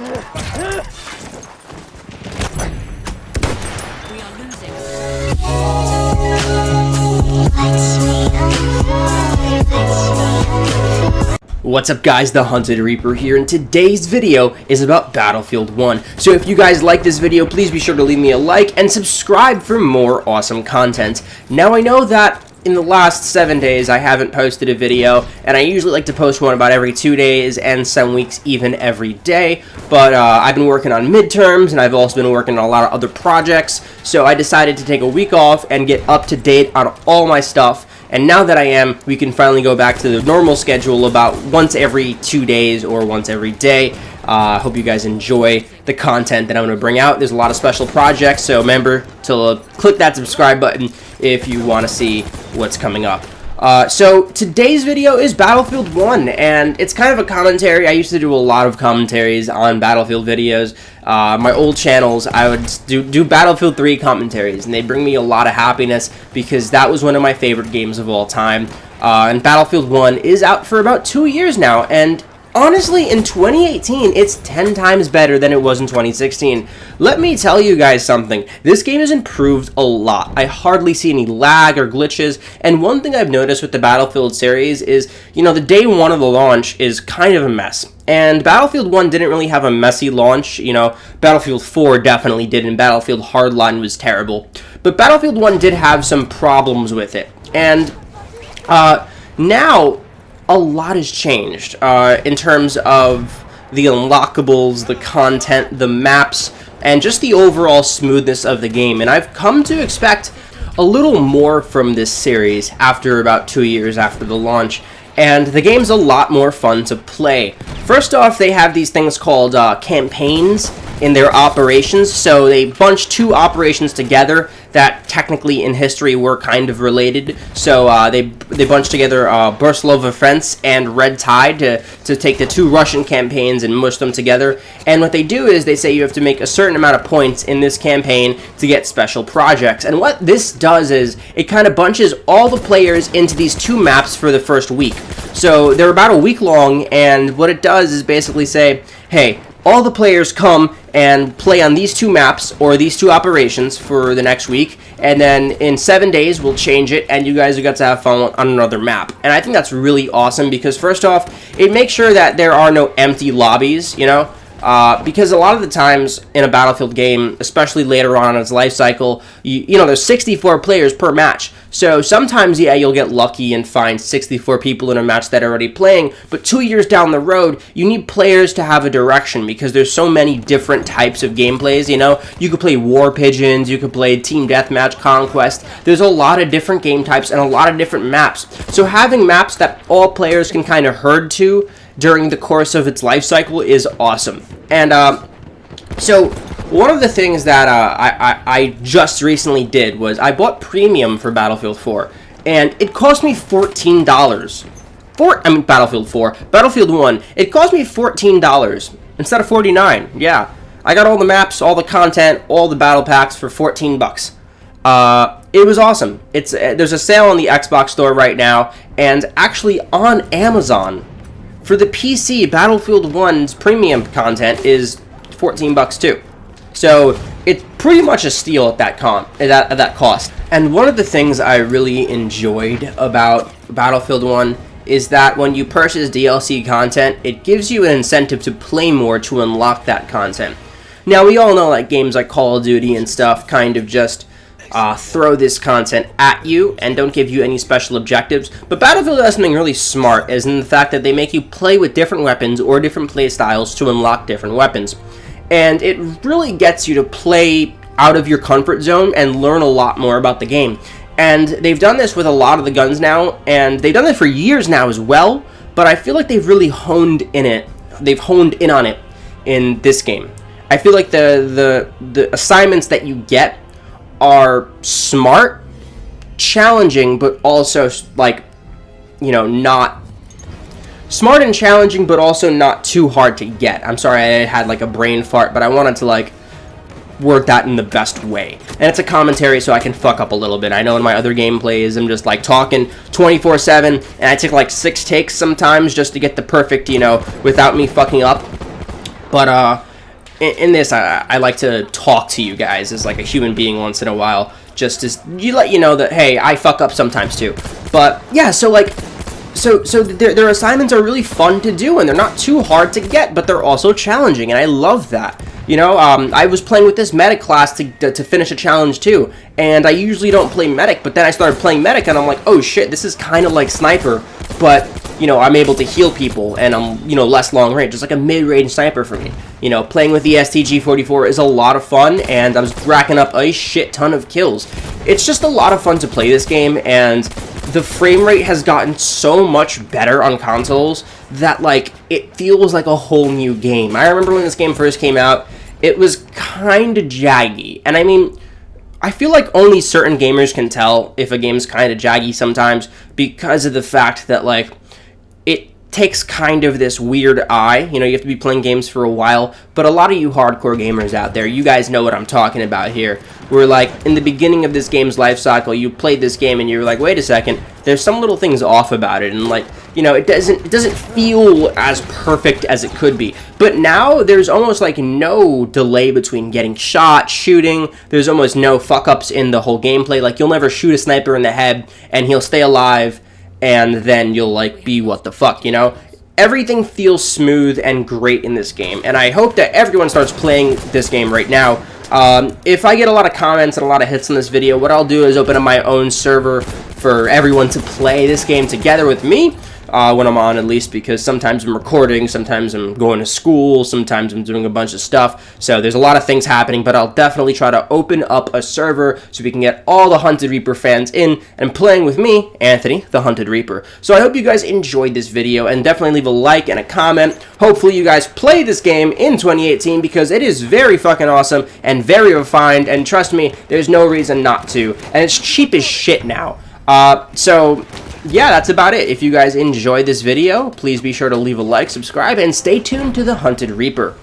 We are losing. What's up guys, the Hunted Reaper here, and today's video is about Battlefield 1. So if you guys like this video, please be sure to leave me a like and subscribe for more awesome content. Now I know that in the last 7 days I haven't posted a video, and I usually like to post one about every 2 days and some weeks even every day, but I've been working on midterms and I've also been working on a lot of other projects, so I decided to take a week off and get up to date on all my stuff. And now that I am, we can finally go back to the normal schedule about once every 2 days or once every day. I hope you guys enjoy the content that I'm going to bring out. There's a lot of special projects, so remember to click that subscribe button if you want to see what's coming up. So today's video is Battlefield 1, and it's kind of a commentary. I used to do a lot of commentaries on Battlefield videos. My old channels, I would do Battlefield 3 commentaries, and they bring me a lot of happiness because that was one of my favorite games of all time. And Battlefield 1 is out for about 2 years now, and honestly, in 2018, it's 10 times better than it was in 2016. Let me tell you guys something. This game has improved a lot. I hardly see any lag or glitches, and one thing I've noticed with the Battlefield series is, you know, the day one of the launch is kind of a mess. And Battlefield 1 didn't really have a messy launch. You know, Battlefield 4 definitely did, and Battlefield Hardline was terrible. But Battlefield 1 did have some problems with it. And now a lot has changed in terms of the unlockables, the content, the maps, and just the overall smoothness of the game. And I've come to expect a little more from this series after about 2 years after the launch. And the game's a lot more fun to play. First off, they have these things called campaigns in their operations. So they bunch two operations together that technically in history were kind of related. So they bunch together Burslov Offense and Red Tide to take the two Russian campaigns and mush them together. And what they do is they say you have to make a certain amount of points in this campaign to get special projects. And what this does is it kind of bunches all the players into these two maps for the first week. So they're about a week long, and what it does is basically say, hey, all the players come and play on these two maps or these two operations for the next week, and then in 7 days we'll change it and you guys will get to have fun on another map. And I think that's really awesome because first off, it makes sure that there are no empty lobbies, you know, because a lot of the times in a Battlefield game, especially later on in its life cycle, you know, there's 64 players per match. So sometimes, yeah, you'll get lucky and find 64 people in a match that are already playing, but 2 years down the road, you need players to have a direction because there's so many different types of gameplays, you know? You could play War Pigeons, you could play Team Deathmatch, Conquest. There's a lot of different game types and a lot of different maps. So having maps that all players can kind of herd to during the course of its life cycle is awesome. And so one of the things that I just recently did was I bought Premium for Battlefield 4, and it cost me $14. Battlefield 4. Battlefield 1. It cost me $14 instead of $49. Yeah, I got all the maps, all the content, all the battle packs for 14 bucks. It was awesome. There's a sale on the Xbox store right now, and actually on Amazon for the PC, Battlefield 1's premium content is 14 bucks too. So it's pretty much a steal at that cost. And one of the things I really enjoyed about Battlefield 1 is that when you purchase DLC content, it gives you an incentive to play more to unlock that content. Now we all know that games like Call of Duty and stuff kind of just throw this content at you and don't give you any special objectives, but Battlefield has something really smart, as in the fact that they make you play with different weapons or different play styles to unlock different weapons. And it really gets you to play out of your comfort zone and learn a lot more about the game. And they've done this with a lot of the guns now, and they've done it for years now as well, but I feel like they've really honed in on it in this game. I feel like the assignments that you get are smart, challenging, but also, like, you know, not smart and challenging, but also not too hard to get. I'm sorry, I had like a brain fart, but I wanted to like word that in the best way. And it's a commentary, so I can fuck up a little bit. I know in my other gameplays, I'm just like talking 24/7, and I take like 6 takes sometimes just to get the perfect, you know, without me fucking up. But in this, I like to talk to you guys as like a human being once in a while, just as let you know that, hey, I fuck up sometimes too. But yeah, so like, so their assignments are really fun to do, and they're not too hard to get, but they're also challenging, and I love that. You know, I was playing with this medic class to finish a challenge too, and I usually don't play medic, but then I started playing medic, and I'm like, oh shit, this is kind of like sniper, but, you know, I'm able to heal people, and I'm, you know, less long range. It's like a mid-range sniper for me. You know, playing with the STG-44 is a lot of fun, and I was racking up a shit ton of kills. It's just a lot of fun to play this game, and the frame rate has gotten so much better on consoles that, like, it feels like a whole new game. I remember when this game first came out, it was kind of jaggy, and I mean, I feel like only certain gamers can tell if a game's kind of jaggy sometimes because of the fact that, like, it takes kind of this weird eye. You know, you have to be playing games for a while, but a lot of you hardcore gamers out there, you guys know what I'm talking about here. Where, like, in the beginning of this game's life cycle, you played this game and you're like, wait a second, there's some little things off about it, and, like, you know, it doesn't feel as perfect as it could be. But now there's almost like no delay between getting shot, shooting. There's almost no fuck-ups in the whole gameplay. Like, you'll never shoot a sniper in the head and he'll stay alive, and then you'll, like, be what the fuck, you know? Everything feels smooth and great in this game, and I hope that everyone starts playing this game right now. If I get a lot of comments and a lot of hits on this video, what I'll do is open up my own server for everyone to play this game together with me. When I'm on, at least, because sometimes I'm recording, sometimes I'm going to school, sometimes I'm doing a bunch of stuff, so there's a lot of things happening, but I'll definitely try to open up a server so we can get all the Hunted Reaper fans in and playing with me, Anthony, the Hunted Reaper. So I hope you guys enjoyed this video, and definitely leave a like and a comment. Hopefully you guys play this game in 2018, because it is very fucking awesome and very refined, and trust me, there's no reason not to, and it's cheap as shit now. So yeah, that's about it. If you guys enjoyed this video, please be sure to leave a like, subscribe, and stay tuned to the Hunted Reaper.